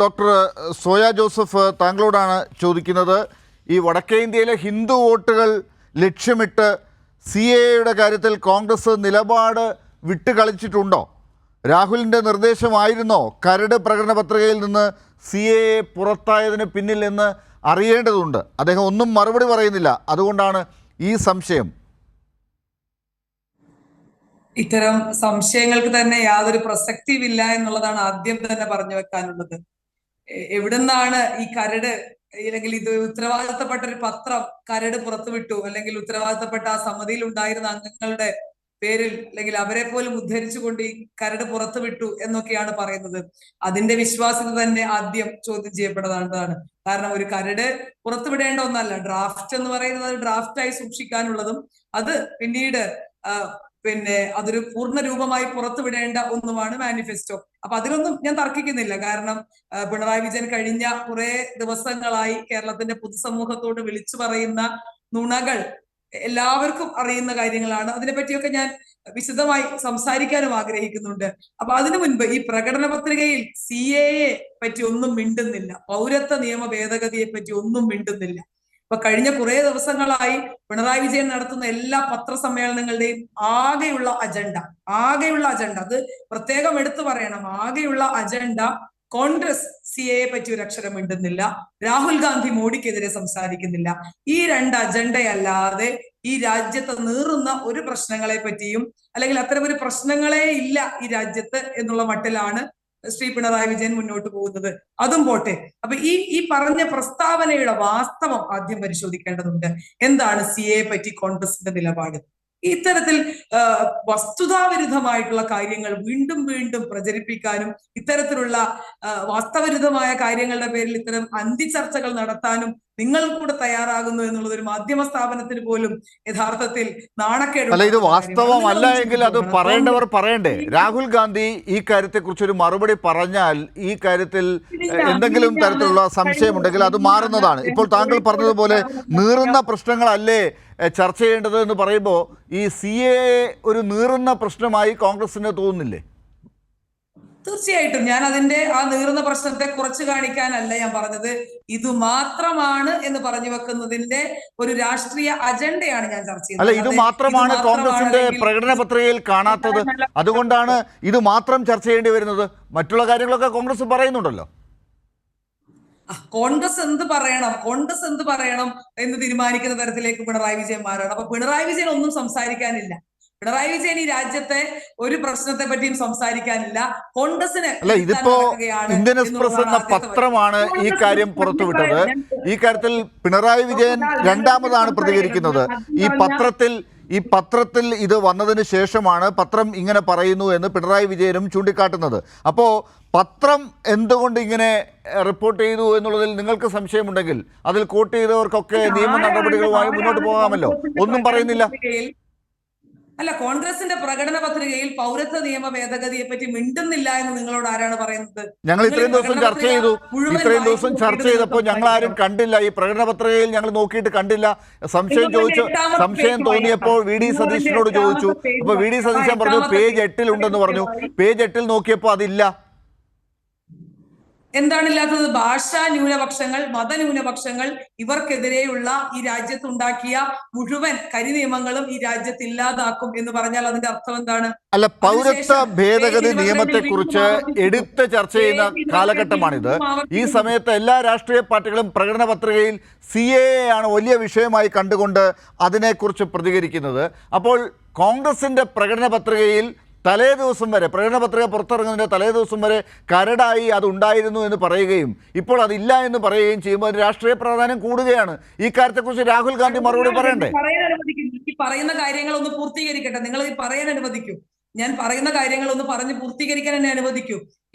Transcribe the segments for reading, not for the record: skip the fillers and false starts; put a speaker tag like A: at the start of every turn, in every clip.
A: Doctor Soya Joseph, താങ്കളോടാണ് ചോദിക്കുന്നത്. ഈ വടക്കേ ഇന്ത്യയിലെ ഹിന്ദു വോട്ടുകൾ ലക്ഷ്യമിട്ട് CAA കാര്യത്തിൽ കോൺഗ്രസ് നിലപാട് വിട്ടുകളിച്ചിട്ടുണ്ടോ? രാഹുലിൻ്റെ നിർദ്ദേശമായിരുന്നോ കരട് പ്രകടന പത്രികയിൽ നിന്ന് CAA പുറത്തായതിന് പിന്നിൽ എന്ന് അറിയേണ്ടതുണ്ട്. അദ്ദേഹം ഒന്നും മറുപടി പറയുന്നില്ല. അതുകൊണ്ടാണ് ഈ സംശയം.
B: ഇത്തരം സംശയങ്ങൾക്ക് തന്നെ യാതൊരു പ്രസക്തിയുമില്ല എന്നുള്ളതാണ് ആദ്യം തന്നെ പറഞ്ഞു വെക്കാനുള്ളത്. എവിടുന്നാണ് ഈ കരട്, അല്ലെങ്കിൽ ഇത് ഉത്തരവാദിത്തപ്പെട്ട ഒരു പത്രം കരട് പുറത്തുവിട്ടു, അല്ലെങ്കിൽ ഉത്തരവാദിത്തപ്പെട്ട ആ സമിതിയിൽ ഉണ്ടായിരുന്ന അംഗങ്ങളുടെ പേരിൽ അല്ലെങ്കിൽ അവരെ പോലും ഉദ്ധരിച്ചുകൊണ്ട് ഈ കരട് പുറത്തുവിട്ടു എന്നൊക്കെയാണ് പറയുന്നത്. അതിന്റെ വിശ്വാസ്യത തന്നെ ആദ്യം ചോദ്യം ചെയ്യപ്പെടേണ്ടതാണ്. കാരണം ഒരു കരട് പുറത്തുവിടേണ്ട ഒന്നല്ല. ഡ്രാഫ്റ്റ് എന്ന് പറയുന്നത് ഡ്രാഫ്റ്റായി സൂക്ഷിക്കാനുള്ളതും അത് പിന്നീട് അതൊരു പൂർണ്ണ രൂപമായി പുറത്തുവിടേണ്ട ഒന്നുമാണ് മാനിഫെസ്റ്റോ. അപ്പൊ അതിലൊന്നും ഞാൻ തർക്കിക്കുന്നില്ല. കാരണം പിണറായി വിജയൻ കഴിഞ്ഞ കുറെ ദിവസങ്ങളായി കേരളത്തിന്റെ പൊതുസമൂഹത്തോട് വിളിച്ചു പറയുന്ന നുണകൾ എല്ലാവർക്കും അറിയുന്ന കാര്യങ്ങളാണ്. അതിനെപ്പറ്റിയൊക്കെ ഞാൻ വിശദമായി സംസാരിക്കാനും ആഗ്രഹിക്കുന്നുണ്ട്. അപ്പൊ അതിനു മുൻപ് ഈ പ്രകടന പത്രികയിൽ CAA പറ്റി ഒന്നും മിണ്ടുന്നില്ല, പൗരത്വ നിയമ ഭേദഗതിയെ പറ്റി ഒന്നും മിണ്ടുന്നില്ല. അപ്പൊ കഴിഞ്ഞ കുറെ ദിവസങ്ങളായി പിണറായി വിജയൻ നടത്തുന്ന എല്ലാ പത്രസമ്മേളനങ്ങളുടെയും ആകെയുള്ള അജണ്ട അത് പ്രത്യേകം എടുത്തു പറയണം. ആകെയുള്ള അജണ്ട കോൺഗ്രസ് CAA പറ്റി ഒരു അക്ഷരം മിണ്ടുന്നില്ല, രാഹുൽ ഗാന്ധി മോഡിക്കെതിരെ സംസാരിക്കുന്നില്ല. ഈ രണ്ട് അജണ്ടയല്ലാതെ ഈ രാജ്യത്ത് നീറുന്ന ഒരു പ്രശ്നങ്ങളെ പറ്റിയും, അല്ലെങ്കിൽ അത്തരം ഒരു പ്രശ്നങ്ങളെ ഇല്ല ഈ രാജ്യത്ത് എന്നുള്ള മട്ടിലാണ് ശ്രീ പിണറായി വിജയൻ മുന്നോട്ട് പോകുന്നത്. അതും പോട്ടെ. അപ്പൊ ഈ പറഞ്ഞ പ്രസ്താവനയുടെ വാസ്തവം ആദ്യം പരിശോധിക്കേണ്ടതുണ്ട്. എന്താണ് CAA പറ്റി കോൺഗ്രസിന്റെ നിലപാട്? ഇത്തരത്തിൽ വസ്തുതാവിരുദ്ധമായിട്ടുള്ള കാര്യങ്ങൾ വീണ്ടും വീണ്ടും പ്രചരിപ്പിക്കാനും, ഇത്തരത്തിലുള്ള വാസ്തവവിരുദ്ധമായ കാര്യങ്ങളുടെ പേരിൽ ഇത്തരം അന്തിചർച്ചകൾ നടത്താനും നിങ്ങൾ കൂടെ തയ്യാറാകുന്നു എന്നുള്ളത് ഒരു മാധ്യമ സ്ഥാപനത്തിന് പോലും യഥാർത്ഥത്തിൽ നാണക്കേട്.
A: അല്ല, ഇത് വാസ്തവമല്ല എങ്കിൽ അത് പറയേണ്ടവർ പറയണ്ടേ? രാഹുൽ ഗാന്ധി ഈ കാര്യത്തെ കുറിച്ചൊരു മറുപടി പറഞ്ഞാൽ ഈ കാര്യത്തിൽ എന്തെങ്കിലും തരത്തിലുള്ള സംശയമുണ്ടെങ്കിൽ അത് മാറുന്നതാണ്. ഇപ്പോൾ താങ്കൾ പറഞ്ഞതുപോലെ നീറുന്ന പ്രശ്നങ്ങളല്ലേ ചർച്ച ചെയ്യേണ്ടത് എന്ന് പറയുമ്പോൾ ഈ CAA ഒരു നീറുന്ന പ്രശ്നമായി കോൺഗ്രസിന് തോന്നുന്നില്ലേ?
B: തീർച്ചയായിട്ടും ഞാൻ അതിന്റെ ആ നീറുന്ന പ്രശ്നത്തെ കുറച്ച് കാണിക്കാനല്ല ഞാൻ പറഞ്ഞത്. ഇത് മാത്രമാണ് എന്ന് പറഞ്ഞു വെക്കുന്നതിന്റെ ഒരു രാഷ്ട്രീയ അജണ്ടയാണ് ഞാൻ ചർച്ച ചെയ്യുന്നത്.
A: അല്ല, ഇത് മാത്രമാണ് കോൺഗ്രസിന്റെ പ്രകടന പത്രികയിൽ കാണാത്തത്. അതുകൊണ്ടാണ് ഇത് മാത്രം ചർച്ച ചെയ്യേണ്ടി വരുന്നത്. മറ്റുള്ള കാര്യങ്ങളൊക്കെ കോൺഗ്രസ് പറയുന്നുണ്ടല്ലോ.
B: കോൺഗ്രസ് എന്ത് പറയണം എന്ന് തീരുമാനിക്കുന്ന തരത്തിലേക്ക് പിണറായി വിജയൻ മാറണം. അപ്പൊ പിണറായി വിജയൻ ഒന്നും സംസാരിക്കാനില്ല. പിണറായി വിജയൻ ഈ രാജ്യത്തെ ഒരു പ്രശ്നത്തെ പറ്റിയും സംസാരിക്കാനില്ല. കോൺഗ്രസിന്
A: അല്ല, ഇതിപ്പോ ഇന്ത്യൻ എക്സ്പ്രസ് എന്ന പത്രമാണ് ഈ കാര്യം പുറത്തുവിട്ടത്. ഈ കാര്യത്തിൽ പിണറായി വിജയൻ രണ്ടാമതാണ് പ്രതികരിക്കുന്നത്. ഈ പത്രത്തിൽ ഇത് വന്നതിന് ശേഷമാണ് പത്രം ഇങ്ങനെ പറയുന്നു എന്ന് പിണറായി വിജയനും ചൂണ്ടിക്കാട്ടുന്നത്. അപ്പോൾ പത്രം എന്തുകൊണ്ട് ഇങ്ങനെ റിപ്പോർട്ട് ചെയ്തു എന്നുള്ളതിൽ നിങ്ങൾക്ക് സംശയമുണ്ടെങ്കിൽ അതിൽ കോട്ട് ചെയ്തവർക്കൊക്കെ നിയമ നടപടികളുമായി മുന്നോട്ട് പോകാമല്ലോ. ഒന്നും പറയുന്നില്ല.
B: അല്ല, കോൺഗ്രസിന്റെ പ്രകടന പത്രികയിൽ പൗരത്വ നിയമ ഭേദഗതിയെ പറ്റി മിണ്ടുന്നില്ല എന്ന് നിങ്ങളോട് ആരാണ് പറയുന്നത്?
A: ഞങ്ങൾ ഇത്രയും ദിവസം ചർച്ച ചെയ്തപ്പോൾ ഞങ്ങൾ ആരും കണ്ടില്ല. ഈ പ്രകടന പത്രികയിൽ ഞങ്ങൾ നോക്കിയിട്ട് കണ്ടില്ല. സംശയം തോന്നിയപ്പോൾ VD സതീശനോട് ചോദിച്ചു. അപ്പൊ VD സതീശൻ പറഞ്ഞു പേജ് 8 ഉണ്ടെന്ന് പറഞ്ഞു. പേജ് 8 നോക്കിയപ്പോൾ അതില്ല.
B: എന്താണില്ലാത്തത്? ഭാഷാ ന്യൂനപക്ഷങ്ങൾ, മതന്യൂനപക്ഷങ്ങൾ ഇവർക്കെതിരെയുള്ള ഈ രാജ്യത്തുണ്ടാക്കിയ മുഴുവൻ കരിനിയമങ്ങളും ഈ രാജ്യത്ത് ഇല്ലാതാക്കും എന്ന് പറഞ്ഞാൽ അതിന്റെ അർത്ഥം എന്താണ്?
A: അല്ല, പൗരത്വ ഭേദഗതി നിയമത്തെ കുറിച്ച് എടുത്ത് ചർച്ച ചെയ്യുന്ന കാലഘട്ടമാണിത്. ഈ സമയത്ത് എല്ലാ രാഷ്ട്രീയ പാർട്ടികളും പ്രകടന പത്രികയിൽ CAA ആണ് വലിയ വിഷയമായി കണ്ടുകൊണ്ട് അതിനെക്കുറിച്ച് പ്രതികരിക്കുന്നത്. അപ്പോൾ കോൺഗ്രസിന്റെ പ്രകടന പത്രികയിൽ തലേ ദിവസം വരെ, പ്രകടന പത്രിക പുറത്തിറങ്ങുന്നതിൻ്റെ തലേ ദിവസം വരെ കരടായി അതുണ്ടായിരുന്നു എന്ന് പറയുകയും ഇപ്പോൾ അതില്ല എന്ന് പറയുകയും ചെയ്യുമ്പോൾ അതിന് രാഷ്ട്രീയ പ്രാധാന്യം കൂടുകയാണ്. ഈ കാര്യത്തെക്കുറിച്ച് രാഹുൽ ഗാന്ധി മറുപടി പറയണ്ടേ?
B: ഈ പറയുന്ന കാര്യങ്ങളൊന്ന് പൂർത്തീകരിക്കട്ടെ. നിങ്ങൾ ഈ പറയാൻ അനുവദിക്കൂ. ഞാൻ പറയുന്ന കാര്യങ്ങൾ ഒന്ന് പറഞ്ഞ് പൂർത്തീകരിക്കാൻ എന്നെ അനുവദിക്കൂ.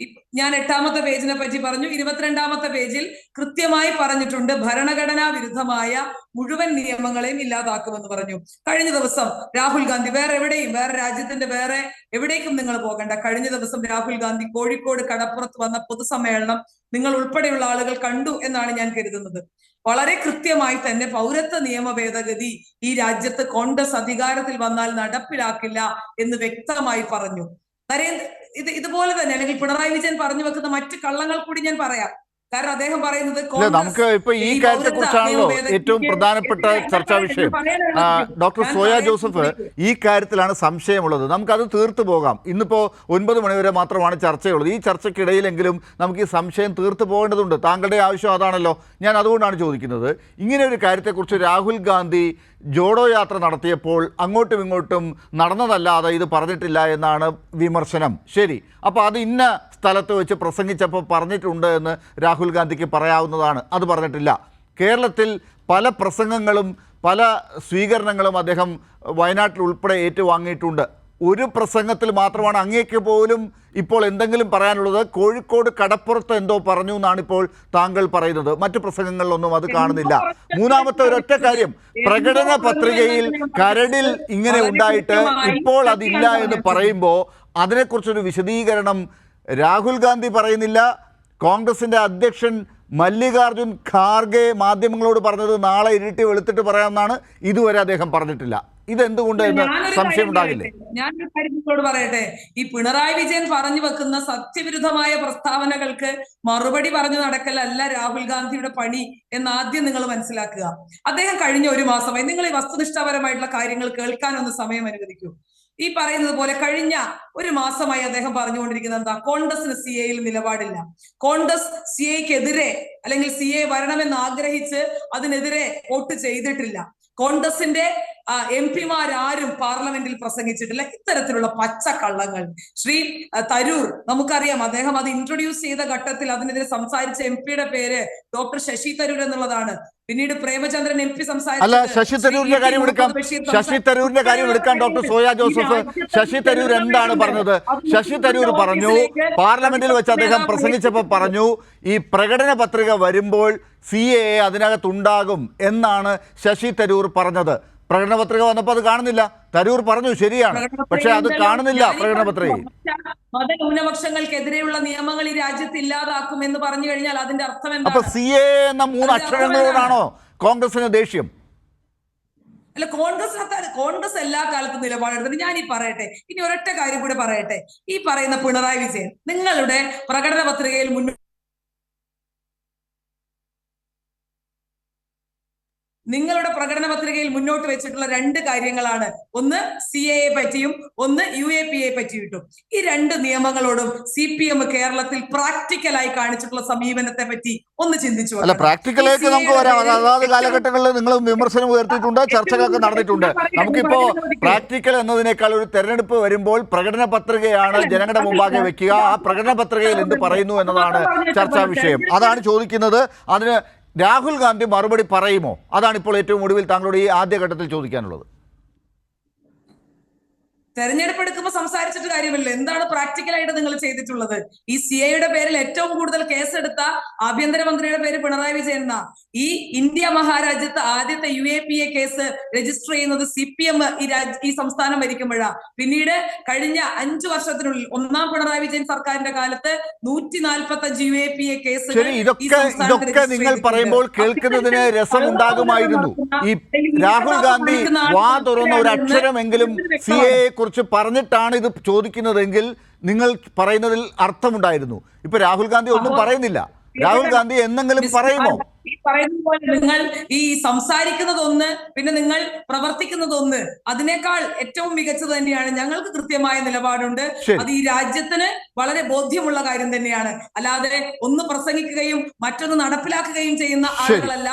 B: ഞാൻ 8ാമത്തെ പേജിനെ പറ്റി പറഞ്ഞു. 22ാമത്തെ പേജിൽ കൃത്യമായി പറഞ്ഞിട്ടുണ്ട് ഭരണഘടനാ വിരുദ്ധമായ മുഴുവൻ നിയമങ്ങളെയും ഇല്ലാതാക്കുമെന്ന് പറഞ്ഞു. കഴിഞ്ഞ ദിവസം രാഹുൽ ഗാന്ധി വേറെ രാജ്യത്തിന്റെ വേറെ എവിടേക്കും നിങ്ങൾ പോകണ്ട. കഴിഞ്ഞ ദിവസം രാഹുൽ ഗാന്ധി കോഴിക്കോട് കടപ്പുറത്ത് വന്ന പൊതുസമ്മേളനം നിങ്ങൾ ഉൾപ്പെടെയുള്ള ആളുകൾ കണ്ടു എന്നാണ് ഞാൻ കരുതുന്നത്. വളരെ കൃത്യമായി തന്നെ പൗരത്വ നിയമ ഭേദഗതി ഈ രാജ്യത്ത് കോൺഗ്രസ് അധികാരത്തിൽ വന്നാൽ നടപ്പിലാക്കില്ല എന്ന് വ്യക്തമായി പറഞ്ഞു. ഇതുപോലെ തന്നെ അല്ലെങ്കിൽ പിണറായി വിജയൻ പറഞ്ഞു വെക്കുന്ന മറ്റ് കള്ളങ്ങൾ കൂടി ഞാൻ പറയാം. കാരണം അദ്ദേഹം പറയുന്നത്
A: നമുക്ക് ഇപ്പൊ ഈ കാര്യത്തെ കുറിച്ചാണല്ലോ ഏറ്റവും പ്രധാനപ്പെട്ട ചർച്ചാ വിഷയം. ഡോക്ടർ സോയ ജോസഫ്, ഈ കാര്യത്തിലാണ് സംശയമുള്ളത്. നമുക്കത് തീർത്തു പോകാം. ഇന്നിപ്പോ 9 മണിവരെ മാത്രമാണ് ചർച്ചയുള്ളത്. ഈ ചർച്ചയ്ക്കിടയിലെങ്കിലും നമുക്ക് ഈ സംശയം തീർത്തു പോകേണ്ടതുണ്ട്. താങ്കളുടെ ആവശ്യം അതാണല്ലോ. ഞാൻ അതുകൊണ്ടാണ് ചോദിക്കുന്നത്, ഇങ്ങനെ ഒരു കാര്യത്തെക്കുറിച്ച് രാഹുൽ ഗാന്ധി ജോഡോ യാത്ര നടത്തിയപ്പോൾ അങ്ങോട്ടും ഇങ്ങോട്ടും നടന്നതല്ലാതെ ഇത് പറഞ്ഞിട്ടില്ല എന്നാണ് വിമർശനം. ശരി, അപ്പോൾ അത് ഇന്ന സ്ഥലത്ത് വെച്ച് പ്രസംഗിച്ചപ്പോൾ പറഞ്ഞിട്ടുണ്ട് എന്ന് രാഹുൽ ഗാന്ധിക്ക് പറയാവുന്നതാണ്. അത് പറഞ്ഞിട്ടില്ല. കേരളത്തിൽ പല പ്രസംഗങ്ങളും പല സ്വീകരണങ്ങളും അദ്ദേഹം വയനാട്ടിൽ ഉൾപ്പെടെ ഏറ്റുവാങ്ങിയിട്ടുണ്ട്. ഒരു പ്രസംഗത്തിൽ മാത്രമാണ് അങ്ങേക്ക് പോലും ഇപ്പോൾ എന്തെങ്കിലും പറയാനുള്ളത്. കോഴിക്കോട് കടപ്പുറത്ത് എന്തോ പറഞ്ഞു എന്നാണ് ഇപ്പോൾ താങ്കൾ പറയുന്നത്. മറ്റു പ്രസംഗങ്ങളിലൊന്നും അത് കാണുന്നില്ല. മൂന്നാമത്തെ ഒരൊറ്റ കാര്യം, പ്രകടന പത്രികയിൽ കരടിൽ ഇങ്ങനെ ഉണ്ടായിട്ട് ഇപ്പോൾ അതില്ല എന്ന് പറയുമ്പോൾ അതിനെക്കുറിച്ചൊരു വിശദീകരണം രാഹുൽ ഗാന്ധി പറയുന്നില്ല. കോൺഗ്രസിൻ്റെ അധ്യക്ഷൻ മല്ലികാർജുൻ ഖാർഗെ മാധ്യമങ്ങളോട് പറഞ്ഞത് നാളെ ഇരുട്ടി വെളുത്തിട്ട് പറയാമെന്നാണ്. ഇതുവരെ അദ്ദേഹം പറഞ്ഞിട്ടില്ല. ഇതെന്തുകൊണ്ട് എന്ന് സംശയം ഉണ്ടാകില്ലേ?
B: ഞാനൊരു കാര്യം നിങ്ങളോട് പറയട്ടെ. ഈ പിണറായി വിജയൻ പറഞ്ഞു വെക്കുന്ന സത്യവിരുദ്ധമായ പ്രസ്താവനകൾക്ക് മറുപടി പറഞ്ഞു നടക്കലല്ല രാഹുൽ ഗാന്ധിയുടെ പണി എന്ന് ആദ്യം നിങ്ങൾ മനസ്സിലാക്കുക. അദ്ദേഹം കഴിഞ്ഞ ഒരു മാസമായി, നിങ്ങൾ ഈ വസ്തുനിഷ്ഠപരമായിട്ടുള്ള കാര്യങ്ങൾ കേൾക്കാനൊന്ന് സമയം അനുവദിക്കൂ. ഈ പറയുന്നത് പോലെ കഴിഞ്ഞ ഒരു മാസമായി അദ്ദേഹം പറഞ്ഞുകൊണ്ടിരിക്കുന്നത് എന്താ? കോൺഗ്രസിന് സി എയിൽ നിലപാടില്ല. കോൺഗ്രസ് സി എക്കെതിരെ അല്ലെങ്കിൽ സി എ വരണമെന്ന് ആഗ്രഹിച്ച് അതിനെതിരെ വോട്ട് ചെയ്തിട്ടില്ല. കോൺഗ്രസിന്റെ MP-മാരും പാർലമെന്റിൽ പ്രസംഗിച്ചിട്ടില്ല. ഇത്തരത്തിലുള്ള പച്ചക്കള്ളങ്ങൾ. ശ്രീ തരൂർ, നമുക്കറിയാം, അദ്ദേഹം അത് ഇൻട്രൊഡ്യൂസ് ചെയ്ത ഘട്ടത്തിൽ അതിനെതിരെ സംസാരിച്ച MP-യുടെ പേര് ഡോക്ടർ ശശി തരൂർ എന്നുള്ളതാണ്. പിന്നീട് പ്രേമചന്ദ്രൻ MP
A: അല്ല, ശശി തരൂരിന്റെ കാര്യം എടുക്കാം. ശശി തരൂരിന്റെ കാര്യം എടുക്കാൻ ഡോക്ടർ സോയ ജോസഫ്, ശശി തരൂർ എന്താണ് പറഞ്ഞത്? ശശി തരൂർ പറഞ്ഞു, പാർലമെന്റിൽ വെച്ച് അദ്ദേഹം പ്രസംഗിച്ചപ്പോൾ പറഞ്ഞു, ഈ പ്രകടന പത്രിക വരുമ്പോൾ CAA അതിനകത്തുണ്ടാകും എന്നാണ് ശശി തരൂർ പറഞ്ഞത്. പ്രകടന പത്രിക വന്നപ്പോൾ അത് കാണുന്നില്ല. തരൂർ പറഞ്ഞു, ശരിയാണ്, പക്ഷെ അത് കാണുന്നില്ല പ്രകടന പത്രികയിൽ.
B: മതന്യൂനപക്ഷങ്ങൾക്കെതിരെയുള്ള നിയമങ്ങൾ ഈ രാജ്യത്ത് ഇല്ലാതാക്കും എന്ന് പറഞ്ഞു കഴിഞ്ഞാൽ അതിന്റെ അർത്ഥം എന്താ?
A: അപ്പൊ CAA എന്ന 3 അക്ഷരങ്ങളോടാണോ കോൺഗ്രസിന് ദേഷ്യം?
B: അല്ല, കോൺഗ്രസ് എല്ലാ കാലത്തും നിലപാടെടുത്തിട്ട് ഞാൻ ഈ പറയട്ടെ. ഇനി ഒരൊറ്റ കാര്യം കൂടെ പറയട്ടെ. ഈ പറയുന്ന പിണറായി വിജയൻ നിങ്ങളുടെ പ്രകടന പത്രികയിൽ മുന്നോട്ട് വെച്ചിട്ടുള്ള 2 കാര്യങ്ങളാണ്. ഒന്ന് CAA പറ്റിയും ഒന്ന് UAPA പറ്റിയിട്ടും. ഈ 2 നിയമങ്ങളോടും CPM കേരളത്തിൽ പ്രാക്ടിക്കലായി കാണിച്ചിട്ടുള്ള സമീപനത്തെ പറ്റി ഒന്ന് ചിന്തിച്ചു.
A: അല്ല, പ്രാക്ടിക്കലേക്ക് നമുക്ക് വരാം. അതാത് കാലഘട്ടങ്ങളിൽ നിങ്ങൾ വിമർശനം ഉയർത്തിയിട്ടുണ്ട്, ചർച്ചകളൊക്കെ നടന്നിട്ടുണ്ട്. നമുക്കിപ്പോ പ്രാക്ടിക്കൽ എന്നതിനേക്കാൾ ഒരു തെരഞ്ഞെടുപ്പ് വരുമ്പോൾ പ്രകടന പത്രികയാണ് ജനങ്ങളുടെ മുമ്പാകെ വെക്കുക. ആ പ്രകടന പത്രികയിൽ എന്ത് പറയുന്നു എന്നതാണ് ചർച്ചാ വിഷയം. അതാണ് ചോദിക്കുന്നത്. അതിന് രാഹുൽ ഗാന്ധി മറുപടി പറയുമോ? അതാണ് ഇപ്പോൾ ഏറ്റവും ഒടുവിൽ താങ്കളോട് ഈ ആദ്യഘട്ടത്തിൽ ചോദിക്കാനുള്ളത്.
B: തെരഞ്ഞെടുപ്പ് എടുക്കുമ്പോൾ സംസാരിച്ചിട്ട് കാര്യമില്ല. എന്താണ് പ്രാക്ടിക്കലായിട്ട് നിങ്ങൾ ചെയ്തിട്ടുള്ളത്? ഈ CAയുടെ പേരിൽ ഏറ്റവും കൂടുതൽ കേസെടുത്ത ആഭ്യന്തരമന്ത്രിയുടെ പേര് പിണറായി വിജയൻ എന്നാ. ഈ ഇന്ത്യ മഹാരാജ്യത്ത് ആദ്യത്തെ UAPA കേസ് രജിസ്റ്റർ ചെയ്യുന്നത് CPM ഈ സംസ്ഥാനം ഭരിക്കുമ്പോഴാണ്. പിന്നീട് കഴിഞ്ഞ 5 വർഷത്തിനുള്ളിൽ 1ാം പിണറായി വിജയൻ സർക്കാരിന്റെ കാലത്ത് 145 UAPA കേസുകൾ
A: ഇതൊക്കെ നിങ്ങൾ പറയുമ്പോൾ കേൾക്കുന്നതിന് രസമുണ്ടാകുമായിരുന്നു. ഈ രാഹുൽ ഗാന്ധി വാ തുറന്ന ഒരു അക്ഷരമെങ്കിലും CAA കുറിച്ച് പറഞ്ഞിട്ടാണ് ഇത് ചോദിക്കുന്നതെങ്കിൽ നിങ്ങൾ പറയുന്നതിൽ അർത്ഥമുണ്ടായിരുന്നു. ഇപ്പൊ രാഹുൽ ഗാന്ധി ഒന്നും പറയുന്നില്ല. രാഹുൽ ഗാന്ധി എന്തെങ്കിലും പറയുമോ?
B: ഈ പറയുന്ന പോലെ നിങ്ങൾ ഈ സംസാരിക്കുന്നതൊന്ന്, പിന്നെ നിങ്ങൾ പ്രവർത്തിക്കുന്നതൊന്ന്. അതിനേക്കാൾ ഏറ്റവും മികച്ചത് തന്നെയാണ്. ഞങ്ങൾക്ക് കൃത്യമായ നിലപാടുണ്ട്. അത് ഈ രാജ്യത്തിന് വളരെ ബോധ്യമുള്ള കാര്യം തന്നെയാണ്. അല്ലാതെ ഒന്ന് പ്രസംഗിക്കുകയും മറ്റൊന്ന് നടപ്പിലാക്കുകയും ചെയ്യുന്ന ആളുകളല്ല.